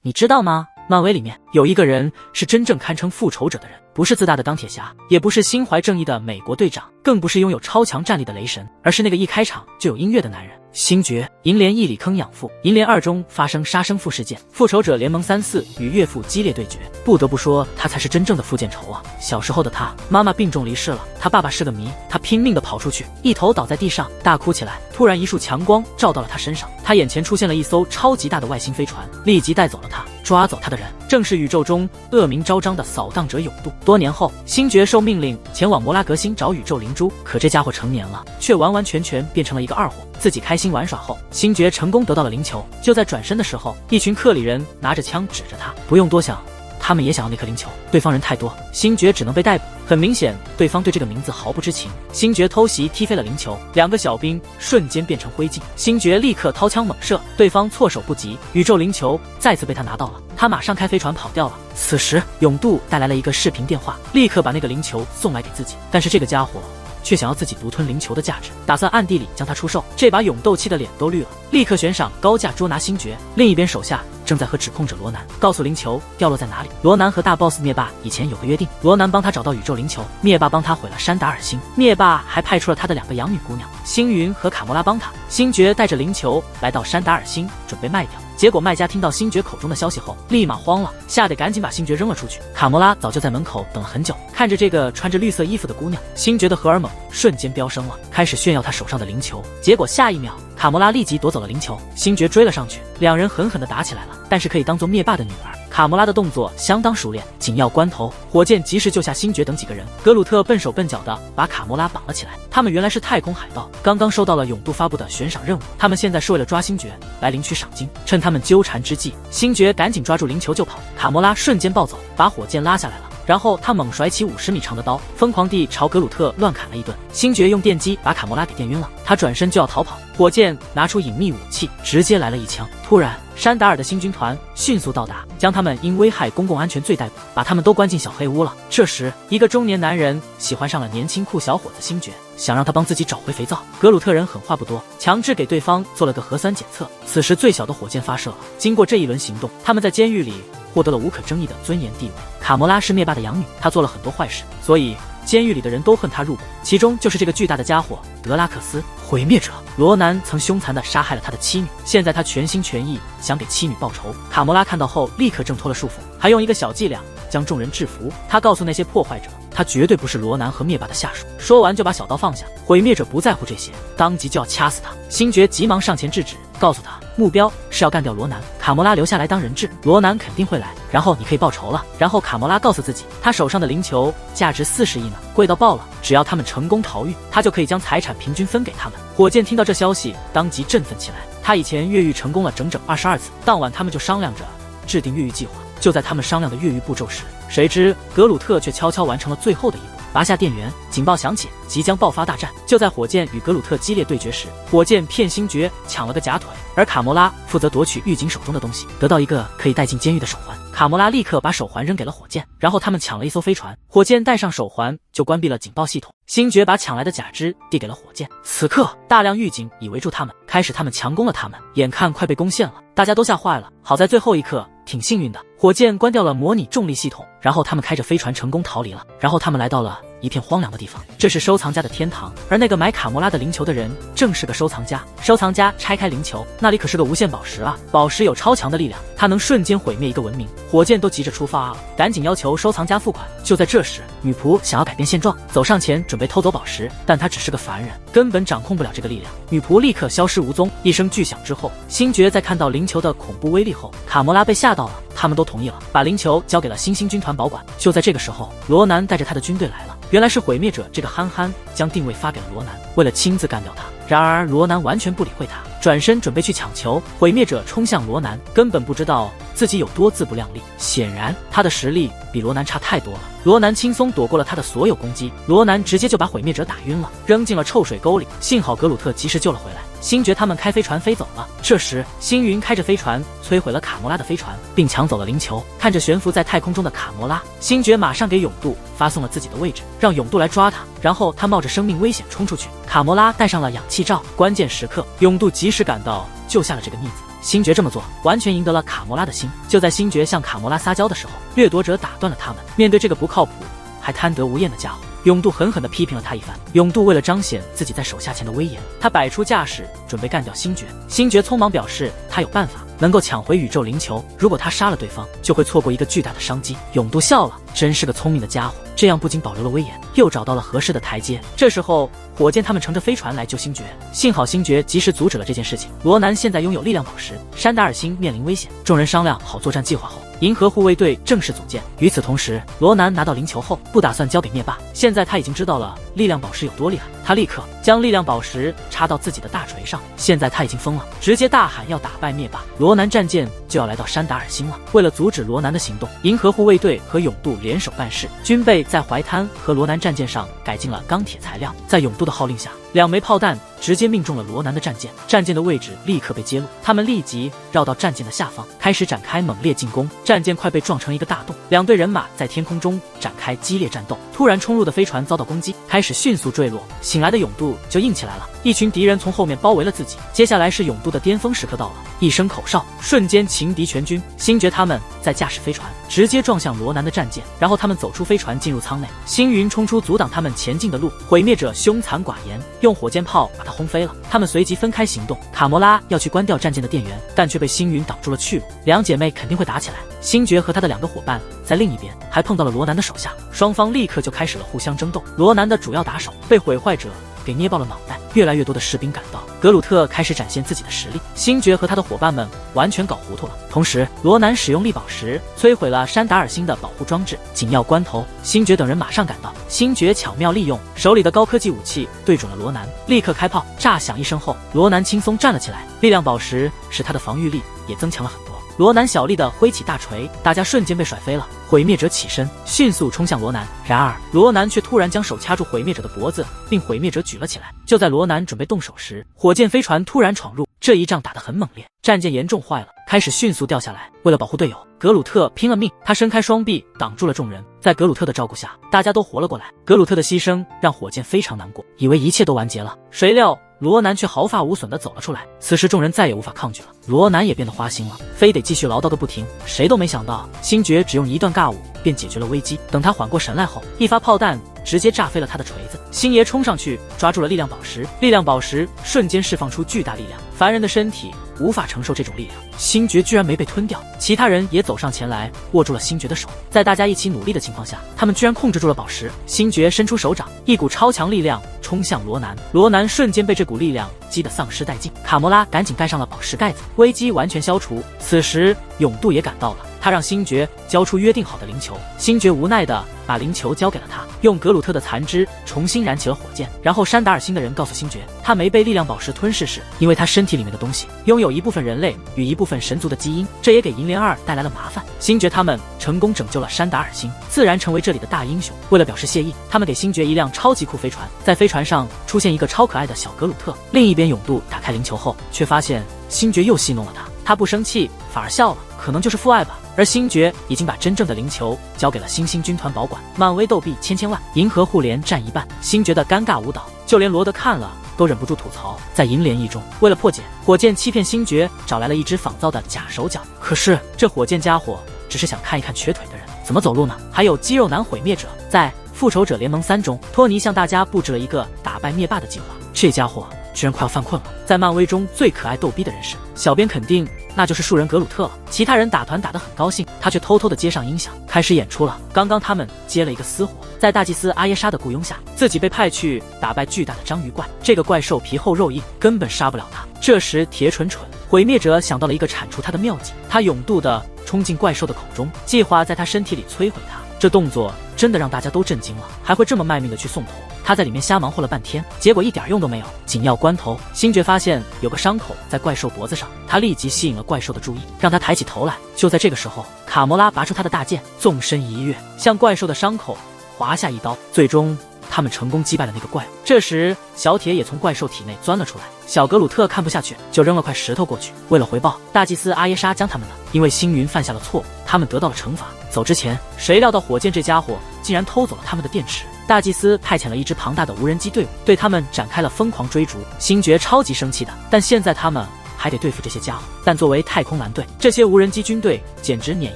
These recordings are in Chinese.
你知道吗？漫威里面有一个人是真正堪称复仇者的人，不是自大的钢铁侠，也不是心怀正义的美国队长，更不是拥有超强战力的雷神，而是那个一开场就有音乐的男人——星爵。银联一里坑养父，银联2中发生杀生父事件，复仇者联盟3、4与岳父激烈对决。不得不说，他才是真正的父见仇啊！小时候的他，妈妈病重离世了，他爸爸是个谜，他拼命地跑出去，一头倒在地上，大哭起来。突然一束强光照到了他身上，他眼前出现了一艘超级大的外星飞船，立即带走了他。抓走他的人正是宇宙中恶名昭彰的扫荡者永渡。多年后，星爵受命令前往摩拉格星找宇宙灵珠，可这家伙成年了，却完完全全变成了一个二货。自己开心玩耍后，星爵成功得到了灵球。就在转身的时候，一群克里人拿着枪指着他，不用多想，他们也想要那颗灵球，对方人太多，星爵只能被逮捕。很明显，对方对这个名字毫不知情。星爵偷袭踢飞了灵球，2个小兵瞬间变成灰烬。星爵立刻掏枪猛射，对方措手不及，宇宙灵球再次被他拿到了。他马上开飞船跑掉了。此时，永渡带来了一个视频电话，立刻把那个灵球送来给自己。但是这个家伙却想要自己独吞灵球的价值，打算暗地里将它出售。这把永斗气的脸都绿了，立刻悬赏高价捉拿星爵。另一边手下正在和指控者罗南告诉灵球掉落在哪里。罗南和大 boss 灭霸以前有个约定，罗南帮他找到宇宙灵球，灭霸帮他毁了山达尔星。灭霸还派出了他的2个养女姑娘星云和卡魔拉帮他。星爵带着灵球来到山达尔星，准备卖掉。结果卖家听到星爵口中的消息后，立马慌了，吓得赶紧把星爵扔了出去。卡魔拉早就在门口等了很久，看着这个穿着绿色衣服的姑娘，星爵的荷尔蒙瞬间飙升了，开始炫耀他手上的灵球。结果下一秒，卡魔拉立即夺走了灵球，星爵追了上去，2人狠狠地打起来了。但是可以当做灭霸的女儿卡魔拉的动作相当熟练，紧要关头，火箭及时救下星爵等几个人。格鲁特笨手笨脚的把卡魔拉绑了起来。他们原来是太空海盗，刚刚收到了永渡发布的悬赏任务，他们现在是为了抓星爵来领取赏金。趁他们纠缠之际，星爵赶紧抓住灵球就跑，卡魔拉瞬间暴走，把火箭拉下来了。然后他猛甩起50米长的刀，疯狂地朝格鲁特乱砍了一顿。星爵用电击把卡魔拉给电晕了，他转身就要逃跑，火箭拿出隐秘武器，直接来了一枪。突然，山达尔的星军团迅速到达，将他们因危害公共安全罪逮捕，把他们都关进小黑屋了。这时，一个中年男人喜欢上了年轻酷小伙子星爵，想让他帮自己找回肥皂。格鲁特人狠话不多，强制给对方做了个核酸检测。此时，最小的火箭发射了。经过这一轮行动，他们在监狱里获得了无可争议的尊严地位。卡魔拉是灭霸的养女，她做了很多坏事，所以监狱里的人都恨她入骨，其中就是这个巨大的家伙德拉克斯。毁灭者罗南曾凶残地杀害了他的妻女，现在他全心全意想给妻女报仇。卡魔拉看到后立刻挣脱了束缚，还用一个小伎俩将众人制服。他告诉那些破坏者，他绝对不是罗南和灭霸的下属。说完就把小刀放下。毁灭者不在乎这些，当即就要掐死他。星爵急忙上前制止，告诉他目标是要干掉罗南，卡魔拉留下来当人质，罗南肯定会来，然后你可以报仇了。然后卡魔拉告诉自己，他手上的灵球价值40亿呢，贵到爆了，只要他们成功逃狱，他就可以将财产平均分给他们。火箭听到这消息，当即振奋起来。他以前越狱成功了整整22次。当晚他们就商量着制定越狱计划。就在他们商量的越狱步骤时，谁知格鲁特却悄悄完成了最后的一步，拔下电源，警报响起，即将爆发大战。就在火箭与格鲁特激烈对决时，火箭骗星爵抢了个假腿，而卡魔拉负责夺取狱警手中的东西，得到一个可以带进监狱的手环。卡魔拉立刻把手环扔给了火箭，然后他们抢了一艘飞船，火箭戴上手环就关闭了警报系统。星爵把抢来的假肢递给了火箭，此刻大量狱警以围住他们，开始他们强攻了他们，眼看快被攻陷了，大家都吓坏了。好在最后一刻挺幸运的，火箭关掉了模拟重力系统，然后他们开着飞船成功逃离了。然后他们来到了一片荒凉的地方，这是收藏家的天堂，而那个买卡魔拉的灵球的人正是个收藏家。收藏家拆开灵球，那里可是个无限宝石啊！宝石有超强的力量，它能瞬间毁灭一个文明。火箭都急着出发了，赶紧要求收藏家付款。就在这时，女仆想要改变现状，走上前准备偷走宝石，但她只是个凡人，根本掌控不了这个力量。女仆立刻消失无踪。一声巨响之后，星爵在看到灵球的恐怖威力后，卡魔拉被吓到了，他们都同意了，把灵球交给了新兴军团保管。就在这个时候，罗南带着他的军队来了。原来是毁灭者这个憨憨将定位发给了罗南，为了亲自干掉他。然而罗南完全不理会他，转身准备去抢球。毁灭者冲向罗南，根本不知道自己有多自不量力。显然他的实力比罗南差太多了。罗南轻松躲过了他的所有攻击，罗南直接就把毁灭者打晕了，扔进了臭水沟里。幸好格鲁特及时救了回来。星爵他们开飞船飞走了。这时星云开着飞船摧毁了卡魔拉的飞船，并抢走了灵球。看着悬浮在太空中的卡魔拉，星爵马上给永渡发送了自己的位置，让永渡来抓他。然后他冒着生命危险冲出去，卡魔拉戴上了氧气罩。关键时刻，永渡及时赶到，救下了这个逆子。星爵这么做完全赢得了卡魔拉的心。就在星爵向卡魔拉撒娇的时候，掠夺者打断了他们。面对这个不靠谱还贪得无厌的家伙，永渡狠狠地批评了他一番。永渡为了彰显自己在手下前的威严，他摆出架势准备干掉星爵。星爵匆忙表示他有办法能够抢回宇宙灵球，如果他杀了对方，就会错过一个巨大的商机。永渡笑了，真是个聪明的家伙，这样不仅保留了威严，又找到了合适的台阶。这时候火箭他们乘着飞船来救星爵，幸好星爵及时阻止了这件事情。罗南现在拥有力量宝石，山达尔星面临危险，众人商量好作战计划后，银河护卫队正式组建。与此同时，罗南拿到灵球后不打算交给灭霸，现在他已经知道了力量宝石有多厉害，他立刻将力量宝石插到自己的大锤上。现在他已经疯了，直接大喊要打败灭霸。罗南战舰就要来到山达尔星了，为了阻止罗南的行动，银河护卫队和永渡联手办事，军备在怀滩和罗南战舰上改进了钢铁材料。在永渡的号令下，2枚炮弹直接命中了罗南的战舰，战舰的位置立刻被揭露，他们立即绕到战舰的下方，开始展开猛烈进攻。战舰快被撞成一个大洞，2队人马在天空中展开激烈战斗。突然冲入的飞船遭到攻击，开始迅速坠落。醒来的永渡就硬起来了，一群敌人从后面包围了自己。接下来是永渡的巅峰时刻到了，一声口哨，瞬间擒敌全军。星爵他们在驾驶飞船直接撞向罗南的战舰，然后他们走出飞船进入舱内。星云冲出阻挡他们前进的路，毁灭者凶残寡言，用火箭炮把他轰飞了。他们随即分开行动，卡魔拉要去关掉战舰的电源，但却被星云挡住了去路。2姐妹肯定会打起来。星爵和他的2个伙伴在另一边还碰到了罗南的手下，双方立刻就开始了互相争斗。罗南的主要打手被毁坏者给捏爆了脑袋，越来越多的士兵赶到，格鲁特开始展现自己的实力。星爵和他的伙伴们完全搞糊涂了。同时，罗南使用力宝石摧毁了山达尔星的保护装置。紧要关头，星爵等人马上赶到，星爵巧妙利用手里的高科技武器对准了罗南，立刻开炮。炸响一声后，罗南轻松站了起来，力量宝石使他的防御力也增强了很多。罗南小力的挥起大锤，大家瞬间被甩飞了。毁灭者起身，迅速冲向罗南，然而罗南却突然将手掐住毁灭者的脖子，并毁灭者举了起来。就在罗南准备动手时，火箭飞船突然闯入，这一仗打得很猛烈，战舰严重坏了，开始迅速掉下来。为了保护队友，格鲁特拼了命，他伸开双臂挡住了众人。在格鲁特的照顾下，大家都活了过来。格鲁特的牺牲让火箭非常难过，以为一切都完结了，谁料罗南却毫发无损地走了出来。此时众人再也无法抗拒了，罗南也变得花心了，非得继续唠叨个不停。谁都没想到，星爵只用一段尬舞便解决了危机。等他缓过神来后，一发炮弹直接炸飞了他的锤子。星爷冲上去抓住了力量宝石，力量宝石瞬间释放出巨大力量，凡人的身体无法承受这种力量。星爵居然没被吞掉，其他人也走上前来握住了星爵的手。在大家一起努力的情况下，他们居然控制住了宝石。星爵伸出手掌，一股超强力量冲向罗南，罗南瞬间被这股力量击得丧失殆尽。卡魔拉赶紧盖上了宝石盖子，危机完全消除。此时永渡也赶到了，他让星爵交出约定好的灵球。星爵无奈地把灵球交给了他，用格鲁特的残肢重新燃起了火箭。然后山达尔星的人告诉星爵，他没被力量宝石吞噬是因为他身体里面的东西拥有一部分人类与一部分神族的基因，这也给银莲2带来了麻烦。星爵他们成功拯救了山达尔星，自然成为这里的大英雄。为了表示谢意，他们给星爵一辆超级酷飞船，在飞船上出现一个超可爱的小格鲁特。另一边永渡打开灵球后，却发现星爵又戏弄了他，他不生气反而笑了，可能就是父爱吧。而星爵已经把真正的灵球交给了星星军团保管。漫威逗比千万，银河护联战一半，星爵的尴尬舞蹈，就连罗德看了都忍不住吐槽。在银联一中，为了破解，火箭欺骗星爵找来了一只仿造的假手脚，可是这火箭家伙只是想看一看瘸腿的人怎么走路呢。还有肌肉男毁灭者，在复仇者联盟3中，托尼向大家布置了一个打败灭霸的计划，这家伙居然快要犯困了。在漫威中最可爱逗逼的人是小编，肯定那就是树人格鲁特了。其他人打团打得很高兴，他却偷偷的接上音响开始演出了。刚刚他们接了一个私活，在大祭司阿耶莎的雇佣下，自己被派去打败巨大的章鱼怪。这个怪兽皮厚肉硬，根本杀不了他。这时铁蠢毁灭者想到了一个铲除他的妙计，他勇渡的冲进怪兽的口中，计划在他身体里摧毁他。这动作真的让大家都震惊了，还会这么卖命的去送头。他在里面瞎忙活了半天，结果一点用都没有。紧要关头，星爵发现有个伤口在怪兽脖子上，他立即吸引了怪兽的注意，让他抬起头来。就在这个时候，卡魔拉拔出他的大剑，纵身一跃，向怪兽的伤口划下一刀，最终他们成功击败了那个怪物。这时小铁也从怪兽体内钻了出来，小格鲁特看不下去，就扔了块石头过去。为了回报，大祭司阿耶莎将他们的因为星云犯下了错误，他们得到了惩罚。走之前，谁料到火箭这家伙竟然偷走了他们的电池。大祭司派遣了一支庞大的无人机队伍，对他们展开了疯狂追逐。星爵超级生气的，但现在他们还得对付这些家伙。但作为太空蓝队，这些无人机军队简直碾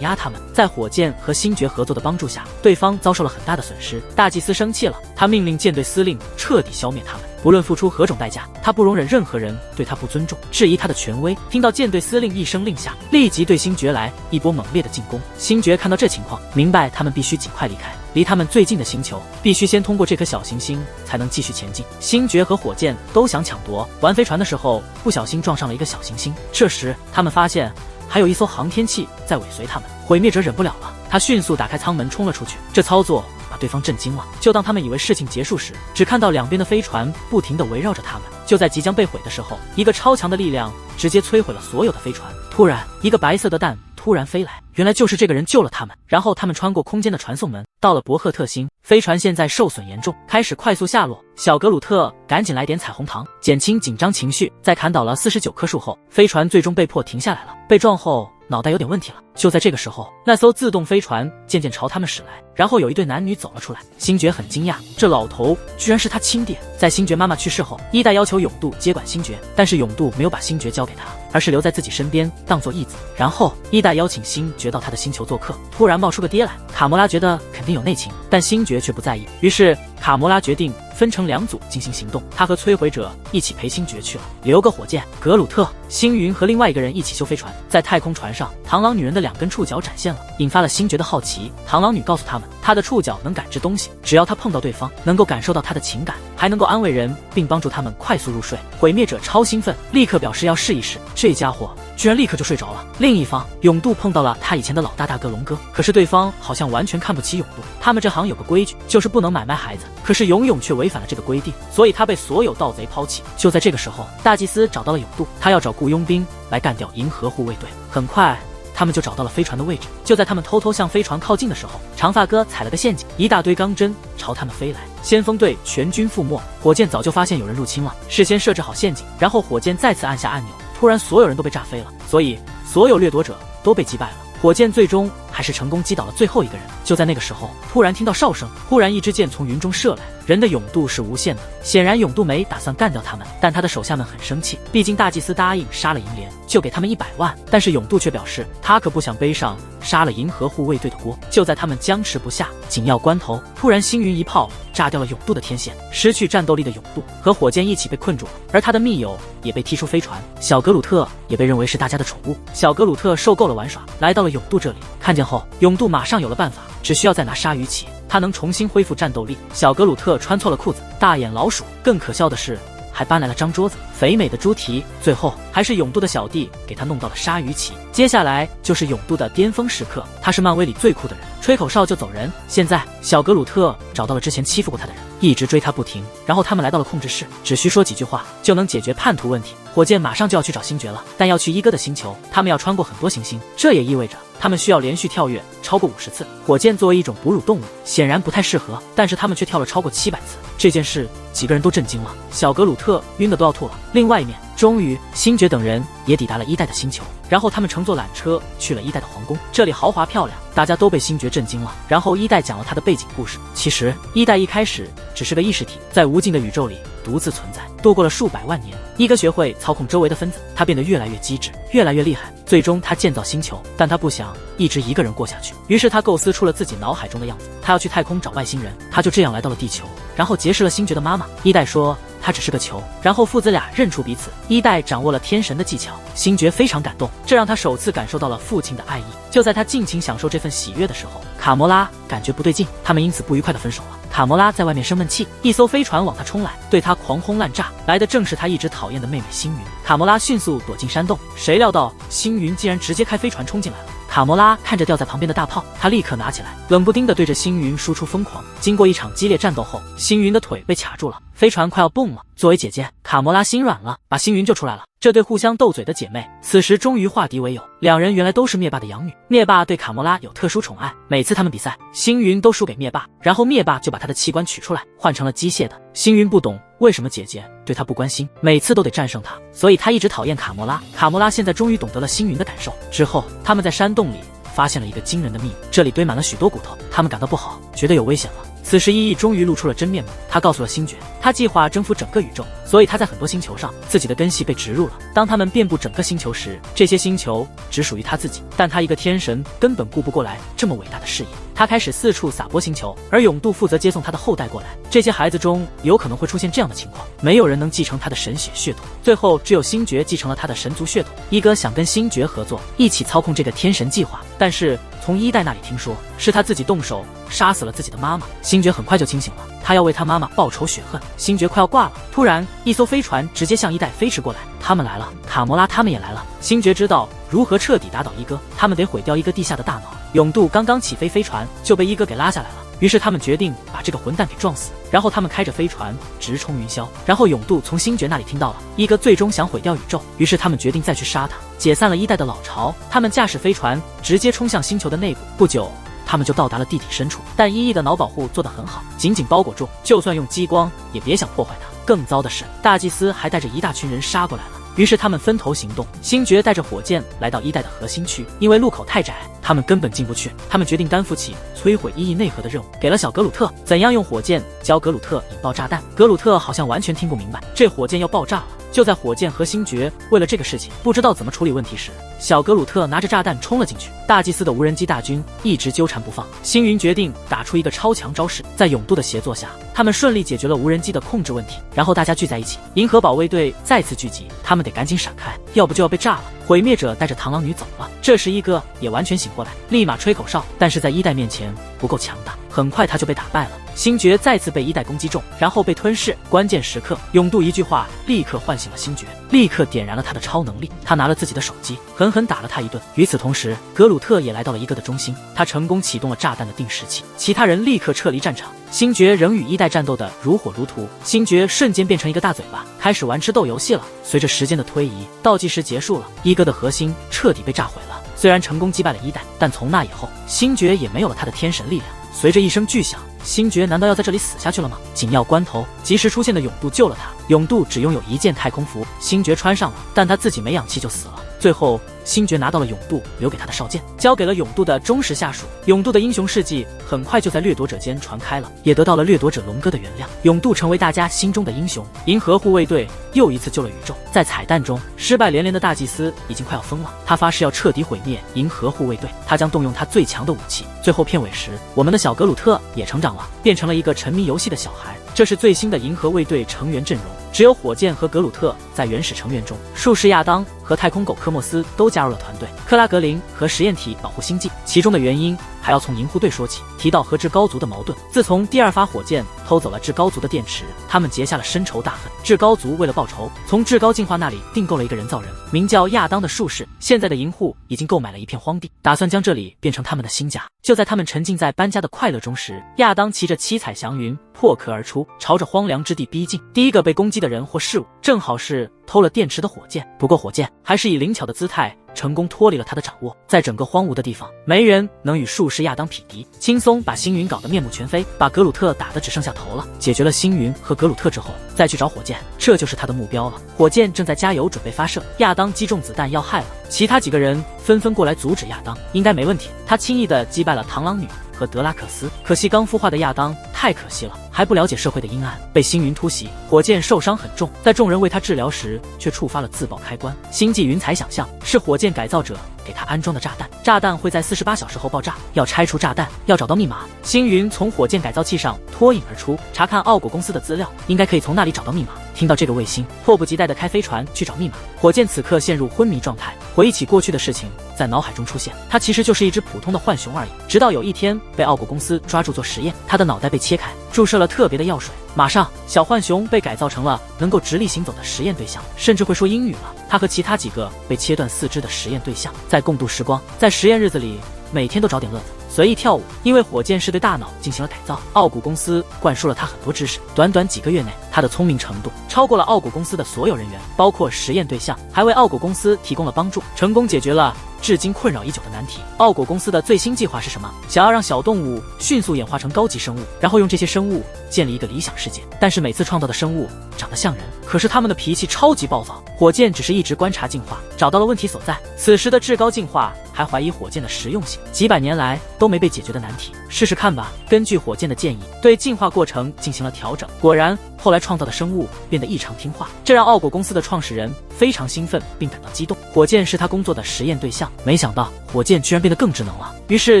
压他们。在火箭和星爵合作的帮助下，对方遭受了很大的损失。大祭司生气了，他命令舰队司令彻底消灭他们，不论付出何种代价，他不容忍任何人对他不尊重，质疑他的权威。听到舰队司令一声令下，立即对星爵来一波猛烈的进攻。星爵看到这情况，明白他们必须尽快离开，离他们最近的星球，必须先通过这颗小行星才能继续前进。星爵和火箭都想抢夺，玩飞船的时候不小心撞上了一个小行星，这时他们发现还有一艘航天器在尾随他们。毁灭者忍不了了，他迅速打开舱门冲了出去，这操作把对方震惊了。就当他们以为事情结束时，只看到两边的飞船不停地围绕着他们。就在即将被毁的时候，一个超强的力量直接摧毁了所有的飞船。突然，一个白色的蛋突然飞来，原来就是这个人救了他们。然后他们穿过空间的传送门，到了伯赫特星。飞船现在受损严重，开始快速下落。小格鲁特赶紧来点彩虹糖，减轻紧张情绪。在砍倒了49棵树后，飞船最终被迫停下来了。被撞后脑袋有点问题了。就在这个时候，那艘自动飞船渐渐朝他们驶来，然后有一对男女走了出来。星爵很惊讶，这老头居然是他亲爹。在星爵妈妈去世后，一代要求永度接管星爵，但是永度没有把星爵交给他，而是留在自己身边当做义子。然后一代邀请星爵到他的星球做客，突然冒出个爹来。卡魔拉觉得肯定有内情，但星爵却不在意。于是卡魔拉决定分成2组进行行动，他和摧毁者一起陪星爵去了，留个火箭。格鲁特、星云和另外一个人一起修飞船。在太空船上，螳螂女人的2根触角展现了，引发了星爵的好奇。螳螂女告诉他们，她的触角能感知东西，只要她碰到对方，能够感受到他的情感，还能够安慰人，并帮助他们快速入睡。毁灭者超兴奋，立刻表示要试一试。这家伙居然立刻就睡着了。另一方，永度碰到了他以前的老大哥龙哥，可是对方好像完全看不起永度。他们这行有个规矩，就是不能买卖孩子，可是永却违反了这个规定，所以他被所有盗贼抛弃。就在这个时候，大祭司找到了永度，他要找雇佣兵来干掉银河护卫队。很快他们就找到了飞船的位置。就在他们偷偷向飞船靠近的时候，长发哥踩了个陷阱，一大堆钢针朝他们飞来。先锋队全军覆没。火箭早就发现有人入侵了，事先设置好陷阱，然后火箭再次按下按钮，突然所有人都被炸飞了，所以所有掠夺者都被击败了。火箭最终还是成功击倒了最后一个人。就在那个时候，突然听到哨声，忽然一支箭从云中射来。人的勇度是无限的，显然永度没打算干掉他们，但他的手下们很生气，毕竟大祭司答应杀了银莲就给他们100万，但是永度却表示他可不想背上杀了银河护卫队的锅。就在他们僵持不下、紧要关头，突然星云一炮炸掉了永度的天线，失去战斗力的永度和火箭一起被困住了，而他的密友也被踢出飞船。小格鲁特也被认为是大家的宠物。小格鲁特受够了玩耍，来到了永度这里，看见后永度马上有了办法，只需要再拿鲨鱼鳍，他能重新恢复战斗力。小格鲁特穿错了裤子，大眼老鼠。更可笑的是，还搬来了张桌子、肥美的猪蹄，最后还是永度的小弟给他弄到了鲨鱼鳍。接下来就是永度的巅峰时刻，他是漫威里最酷的人，吹口哨就走人。现在小格鲁特找到了之前欺负过他的人，一直追他不停，然后他们来到了控制室，只需说几句话就能解决叛徒问题。火箭马上就要去找星爵了，但要去一哥的星球，他们要穿过很多行星，这也意味着他们需要连续跳跃超过50次。火箭作为一种哺乳动物，显然不太适合，但是他们却跳了超过700次。这件事几个人都震惊了，小格鲁特晕得都要吐了。另外一面，终于星爵等人也抵达了一代的星球，然后他们乘坐缆车去了一代的皇宫，这里豪华漂亮，大家都被星爵震惊了。然后一代讲了他的背景故事，其实一代一开始只是个意识体，在无尽的宇宙里独自存在，度过了数百万年。一哥学会操控周围的分子，他变得越来越机智，越来越厉害，最终他建造星球，但他不想一直一个人过下去，于是他构思出了自己脑海中的样子，他要去太空找外星人。他就这样来到了地球，然后结识了星爵的妈妈。一代说他只是个球，然后父子俩认出彼此。一代掌握了天神的技巧，星爵非常感动，这让他首次感受到了父亲的爱意。就在他尽情享受这份喜悦的时候，卡魔拉感觉不对劲，他们因此不愉快的分手了。卡魔拉在外面生闷气，一艘飞船往他冲来，对他狂轰滥炸，来的正是他一直讨厌的妹妹星云。卡魔拉迅速躲进山洞，谁料到星云竟然直接开飞船冲进来了。卡魔拉看着掉在旁边的大炮，他立刻拿起来，冷不丁地对着星云输出疯狂。经过一场激烈战斗后，星云的腿被卡住了，飞船快要蹦了。作为姐姐，卡魔拉心软了，把星云救出来了。这对互相斗嘴的姐妹，此时终于化敌为友。两人原来都是灭霸的养女，灭霸对卡魔拉有特殊宠爱，每次他们比赛，星云都输给灭霸，然后灭霸就把他的器官取出来，换成了机械的。星云不懂为什么姐姐对他不关心，每次都得战胜他，所以他一直讨厌卡魔拉。卡魔拉现在终于懂得了星云的感受。之后，他们在山洞里发现了一个惊人的秘密，这里堆满了许多骨头，他们感到不好，觉得有危险了。此时伊伊终于露出了真面目，他告诉了星爵，他计划征服整个宇宙，所以他在很多星球上，自己的根系被植入了。当他们遍布整个星球时，这些星球只属于他自己。但他一个天神根本顾不过来这么伟大的事业，他开始四处撒播星球，而永渡负责接送他的后代过来。这些孩子中有可能会出现这样的情况，没有人能继承他的神血血统，最后只有星爵继承了他的神族血统。一哥想跟星爵合作，一起操控这个天神计划，但是从一代那里听说是他自己动手杀死了自己的妈妈。星爵很快就清醒了，他要为他妈妈报仇雪恨。星爵快要挂了，突然一艘飞船直接向一代飞驰过来，他们来了，卡魔拉他们也来了。星爵知道如何彻底打倒一哥，他们得毁掉一哥地下的大脑。永渡刚刚起飞飞船就被一哥给拉下来了，于是他们决定把这个混蛋给撞死，然后他们开着飞船直冲云霄。然后永渡从星爵那里听到了一哥最终想毁掉宇宙，于是他们决定再去杀他，解散了一代的老巢。他们驾驶飞船直接冲向星球的内部，不久他们就到达了地底深处，但伊伊的脑保护做得很好，紧紧包裹住，就算用激光也别想破坏它。更糟的是，大祭司还带着一大群人杀过来了，于是他们分头行动。星爵带着火箭来到一代的核心区，因为路口太窄，他们根本进不去。他们决定担负起摧毁伊伊内核的任务，给了小格鲁特怎样用火箭教格鲁特引爆炸弹。格鲁特好像完全听不明白，这火箭要爆炸了。就在火箭和星爵为了这个事情不知道怎么处理问题时，小格鲁特拿着炸弹冲了进去。大祭司的无人机大军一直纠缠不放，星云决定打出一个超强招式，在永渡的协作下，他们顺利解决了无人机的控制问题。然后大家聚在一起，银河保卫队再次聚集，他们得赶紧闪开，要不就要被炸了。毁灭者带着螳螂女走了，这时一哥也完全醒过来，立马吹口哨，但是在一代面前不够强大，很快他就被打败了。星爵再次被一代攻击中，然后被吞噬。关键时刻，永渡一句话立刻唤醒了星爵，立刻点燃了他的超能力。他拿了自己的手机，狠狠打了他一顿。与此同时，格鲁特也来到了一哥的中心，他成功启动了炸弹的定时器，其他人立刻撤离战场。星爵仍与一代战斗的如火如荼，星爵瞬间变成一个大嘴巴，开始玩吃豆游戏了。随着时间的推移，倒计时结束了，一哥的核心彻底被炸毁了。虽然成功击败了一代，但从那以后，星爵也没有了他的天神力量。随着一声巨响，星爵难道要在这里死下去了吗？紧要关头，及时出现的永渡救了他。永渡只拥有一件太空服，星爵穿上了，但他自己没氧气就死了。最后，星爵拿到了永渡留给他的少剑，交给了永渡的忠实下属。永渡的英雄事迹很快就在掠夺者间传开了，也得到了掠夺者龙哥的原谅。永渡成为大家心中的英雄。银河护卫队又一次救了宇宙。在彩蛋中，失败连连的大祭司已经快要疯了，他发誓要彻底毁灭银河护卫队，他将动用他最强的武器。最后片尾时，我们的小格鲁特也成长了，变成了一个沉迷游戏的小孩。这是最新的银河卫队成员阵容，只有火箭和格鲁特在原始成员中，术士亚当和太空狗科莫斯都加入了团队。克拉格林和实验体保护星际，其中的原因还要从银护队说起。提到和至高族的矛盾，自从第二发火箭偷走了至高族的电池，他们结下了深仇大恨。至高族为了报仇，从至高进化那里订购了一个人造人，名叫亚当的术士。现在的银护已经购买了一片荒地，打算将这里变成他们的新家。就在他们沉浸在搬家的快乐中时，亚当骑着七彩祥云破壳而出，朝着荒凉之地逼近。第一个被攻击的人或事物正好是偷了电池的火箭，不过火箭还是以灵巧的姿态成功脱离了他的掌握。在整个荒芜的地方，没人能与术士亚当匹敌，轻松把星云搞得面目全非，把格鲁特打得只剩下头了。解决了星云和格鲁特之后，再去找火箭，这就是他的目标了。火箭正在加油准备发射，亚当击中子弹要害了，其他几个人纷纷过来阻止亚当，应该没问题。他轻易地击败了螳螂女和德拉克斯，可惜刚孵化的亚当太可惜了，还不了解社会的阴暗，被星云突袭，火箭受伤很重，在众人为他治疗时却触发了自爆开关。星际云彩想象是火箭改造者给他安装的炸弹，炸弹会在48小时后爆炸，要拆除炸弹，要找到密码。星云从火箭改造器上脱颖而出，查看奥果公司的资料，应该可以从那里找到密码。听到这个卫星，迫不及待地开飞船去找密码。火箭此刻陷入昏迷状态，回忆起过去的事情在脑海中出现，他其实就是一只普通的浣熊而已。直到有一天被奥果公司抓住做实验，他的脑袋被切开，注射了特别的药水，马上小浣熊被改造成了能够直立行走的实验对象，甚至会说英语了。他和其他几个被切断四肢的实验对象在共度时光，在实验日子里每天都找点乐子，随意跳舞。因为火箭是对大脑进行了改造，奥古公司灌输了他很多知识。短短几个月内，他的聪明程度超过了奥古公司的所有人员，包括实验对象，还为奥古公司提供了帮助，成功解决了至今困扰已久的难题。奥果公司的最新计划是什么？想要让小动物迅速演化成高级生物，然后用这些生物建立一个理想世界。但是每次创造的生物长得像人，可是他们的脾气超级暴躁。火箭只是一直观察进化，找到了问题所在。此时的至高进化还怀疑火箭的实用性。几百年来，都没被解决的难题。试试看吧。根据火箭的建议，对进化过程进行了调整。果然，后来创造的生物变得异常听话，这让奥果公司的创始人非常兴奋，并感到激动。火箭是他工作的实验对象，没想到火箭居然变得更智能了，于是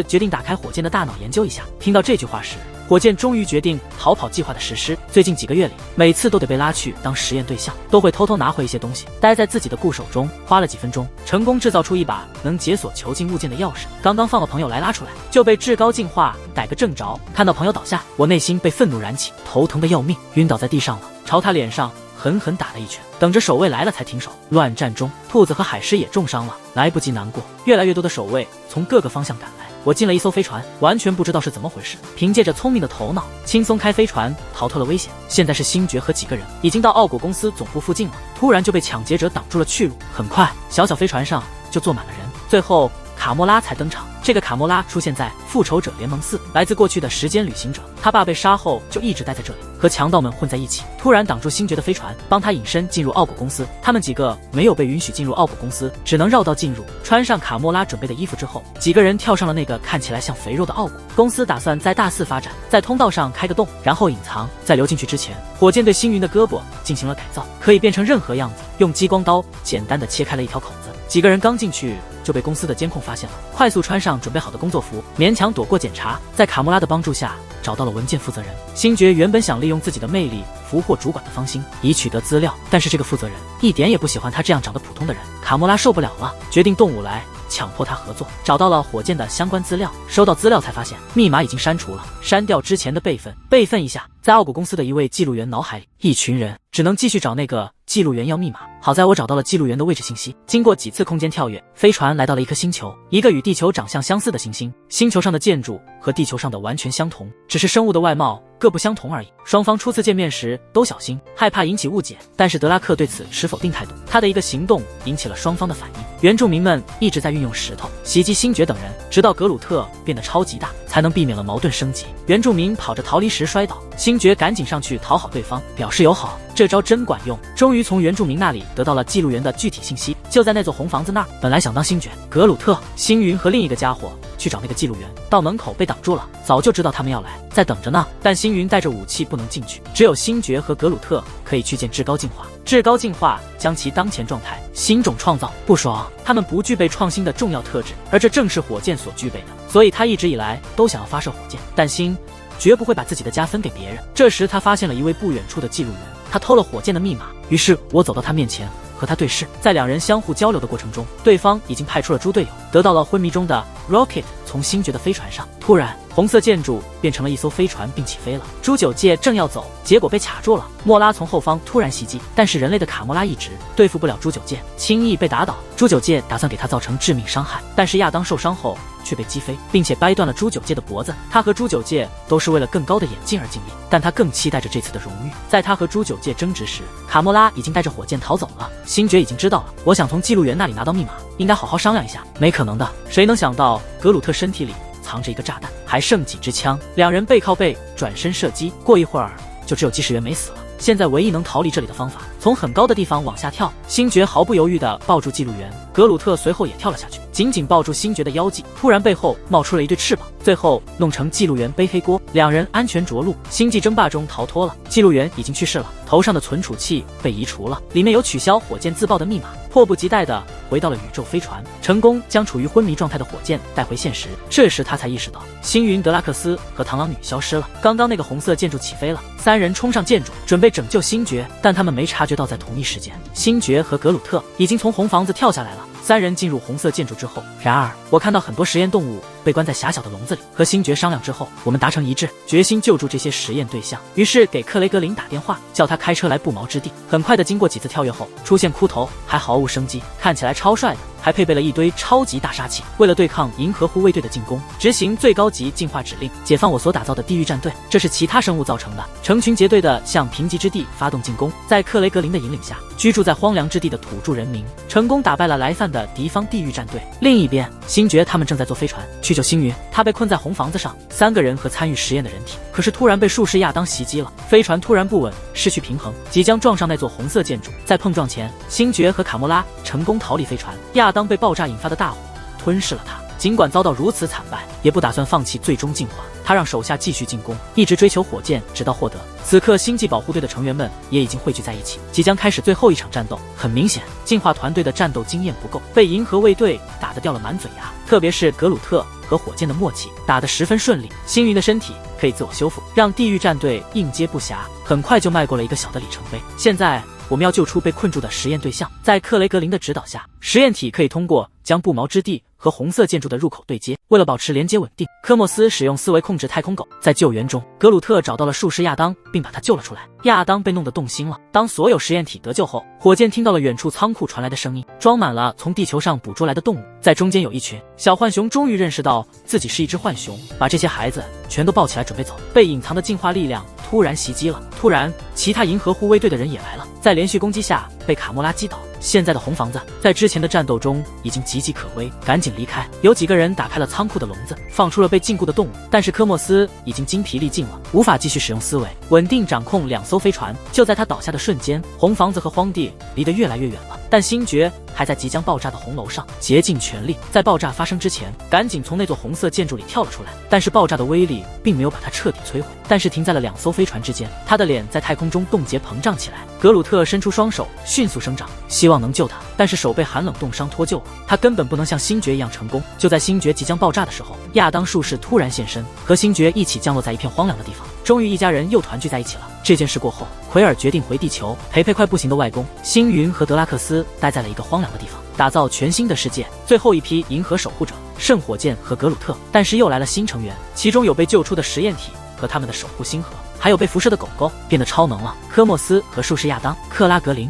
决定打开火箭的大脑研究一下。听到这句话时，火箭终于决定逃跑计划的实施。最近几个月里，每次都得被拉去当实验对象，都会偷偷拿回一些东西，待在自己的固手中。花了几分钟，成功制造出一把能解锁囚禁物件的钥匙。刚刚放了朋友来拉出来，就被至高进化逮个正着。看到朋友倒下，我内心被愤怒燃起，头疼的要命，晕倒在地上了，朝他脸上狠狠打了一拳，等着守卫来了才停手。乱战中，兔子和海狮也重伤了，来不及难过。越来越多的守卫从各个方向赶来，我进了一艘飞船，完全不知道是怎么回事，凭借着聪明的头脑，轻松开飞船逃脱了危险。现在是星爵和几个人已经到奥果公司总部附近了，突然就被抢劫者挡住了去路。很快，小飞船上就坐满了人，最后卡莫拉才登场。这个卡莫拉出现在复仇者联盟4，来自过去的时间旅行者。他爸被杀后就一直待在这里，和强盗们混在一起，突然挡住星爵的飞船，帮他隐身进入奥果公司。他们几个没有被允许进入奥果公司，只能绕道进入。穿上卡莫拉准备的衣服之后，几个人跳上了那个看起来像肥肉的奥果公司，打算在大4发展，在通道上开个洞，然后隐藏。在流进去之前，火箭对星云的胳膊进行了改造，可以变成任何样子，用激光刀简单的切开了一条口子。几个人刚进去就被公司的监控发现了，快速穿上准备好的工作服，勉强躲过检查。在卡莫拉的帮助下，找到了文件负责人。星爵原本想利用自己的魅力俘获主管的芳心，以取得资料，但是这个负责人一点也不喜欢他这样长得普通的人。卡莫拉受不了了，决定动武来强迫他合作。找到了火箭的相关资料，收到资料才发现密码已经删除了，删掉之前的备份，备份一下。在奥果公司的一位记录员脑海里，一群人只能继续找那个记录员要密码。好在我找到了记录员的位置信息。经过几次空间跳跃，飞船来到了一颗星球，一个与地球长相相似的行星。星球上的建筑和地球上的完全相同，只是生物的外貌各不相同而已。双方初次见面时都小心，害怕引起误解，但是德拉克对此持否定态度。他的一个行动引起了双方的反应。原住民们一直在运用石头袭击星爵等人，直到格鲁特变得超级大，才能避免了矛盾升级。原住民跑着逃离时摔倒，星爵赶紧上去讨好对方，表示友好。这招真管用，终于从原住民那里得到了记录员的具体信息，就在那座红房子那儿。本来想当星爵，格鲁特、星云和另一个家伙去找那个记录员，到门口被挡住了。早就知道他们要来，在等着呢。但星云带着武器不能进去，只有星爵和格鲁特可以去见至高进化。至高进化将其当前状态新种创造，不爽，他们不具备创新的重要特质，而这正是火箭所具备的，所以他一直以来都想要发射火箭，但星绝不会把自己的家分给别人。这时他发现了一位不远处的记录员，他偷了火箭的密码，于是我走到他面前和他对视。在两人相互交流的过程中，对方已经派出了猪队友，得到了昏迷中的 Rocket 从星爵的飞船上。突然，红色建筑变成了一艘飞船并起飞了。猪九戒正要走，结果被卡住了。莫拉从后方突然袭击，但是人类的卡莫拉一直对付不了猪九戒，轻易被打倒。猪九戒打算给他造成致命伤害，但是亚当受伤后却被击飞，并且掰断了猪九戒的脖子。他和猪九戒都是为了更高的演进而尽力，但他更期待着这次的荣誉。在他和猪九戒争执时，卡莫拉已经带着火箭逃走了。星爵已经知道了，我想从记录员那里拿到密码，应该好好商量一下。没可能的，谁能想到格鲁特身体里藏着一个炸弹，还剩几支枪。两人背靠背转身射击，过一会儿就只有计时员没死了。现在唯一能逃离这里的方法，从很高的地方往下跳。星爵毫不犹豫地抱住记录员，格鲁特随后也跳了下去，紧紧抱住星爵的腰际。突然背后冒出了一对翅膀，最后弄成记录员背黑锅，两人安全着陆，星际争霸中逃脱了。记录员已经去世了，头上的存储器被移除了，里面有取消火箭自爆的密码。迫不及待地回到了宇宙飞船，成功将处于昏迷状态的火箭带回现实。这时他才意识到，星云、德拉克斯和螳螂女消失了。刚刚那个红色建筑起飞了，三人冲上建筑，准备拯救星爵，但他们没察觉到，在同一时间，星爵和格鲁特已经从红房子跳下来了。三人进入红色建筑之后，然而我看到很多实验动物被关在狭小的笼子里。和星爵商量之后，我们达成一致，决心救助这些实验对象。于是给克雷格林打电话，叫他开车来不毛之地。很快的，经过几次跳跃后，出现枯头，还毫无生机，看起来超帅的，还配备了一堆超级大杀器。为了对抗银河护卫队的进攻，执行最高级进化指令，解放我所打造的地狱战队。这是其他生物造成的，成群结队的向贫瘠之地发动进攻。在克雷格林的引领下，居住在荒凉之地的土著人民成功打败了来犯的敌方地狱战队。另一边，星爵他们正在坐飞船去救星云，他被困在红房子上，三个人和参与实验的人体，可是突然被术士亚当袭击了，飞船突然不稳，失去平衡，即将撞上那座红色建筑。在碰撞前，星爵和卡莫拉成功逃离飞船，亚当被爆炸引发的大火吞噬了他。尽管遭到如此惨败，也不打算放弃最终进化。他让手下继续进攻，一直追求火箭，直到获得。此刻，星际保护队的成员们也已经汇聚在一起，即将开始最后一场战斗。很明显，进化团队的战斗经验不够，被银河卫队打得掉了满嘴牙。特别是格鲁特和火箭的默契打得十分顺利，星云的身体可以自我修复，让地狱战队应接不暇，很快就迈过了一个小的里程碑。现在我们要救出被困住的实验对象。在克雷格林的指导下，实验体可以通过将不毛之地和红色建筑的入口对接。为了保持连接稳定，科莫斯使用思维控制太空狗。在救援中，格鲁特找到了术士亚当，并把他救了出来。亚当被弄得动心了。当所有实验体得救后，火箭听到了远处仓库传来的声音，装满了从地球上捕捉来的动物。在中间有一群小浣熊，终于认识到自己是一只浣熊，把这些孩子全都抱起来准备走。被隐藏的进化力量突然袭击了。突然，其他银河护卫队的人也来了，在连续攻击下被卡莫拉击倒。现在的红房子在之前的战斗中已经岌岌可危，赶紧离开。有几个人打开了仓库的笼子，放出了被禁锢的动物，但是科莫斯已经精疲力尽了，无法继续使用思维稳定掌控2艘飞船。就在他倒下的瞬间，红房子和荒地离得越来越远了，但星爵还在即将爆炸的红楼上，竭尽全力在爆炸发生之前赶紧从那座红色建筑里跳了出来。但是爆炸的威力并没有把他彻底摧毁，但是停在了2艘飞船之间。他的脸在太空中冻结膨胀起来。格鲁特伸出双手，迅速生长，希望能救他，但是手被寒冷冻伤脱臼了，他根本不能像星爵一样成功。就在星爵即将爆炸的时候，亚当术士突然现身，和星爵一起降落在一片荒凉的地方。终于一家人又团聚在一起了。这件事过后，奎尔决定回地球陪快不行的外公。星云和德拉克斯待在了一个荒凉的地方，打造全新的世界。最后一批银河守护者，圣火箭和格鲁特，但是又来了新成员，其中有被救出的实验体和他们的守护星河，还有被辐射的狗狗变得超能了。科莫斯和术士亚当、克拉格林。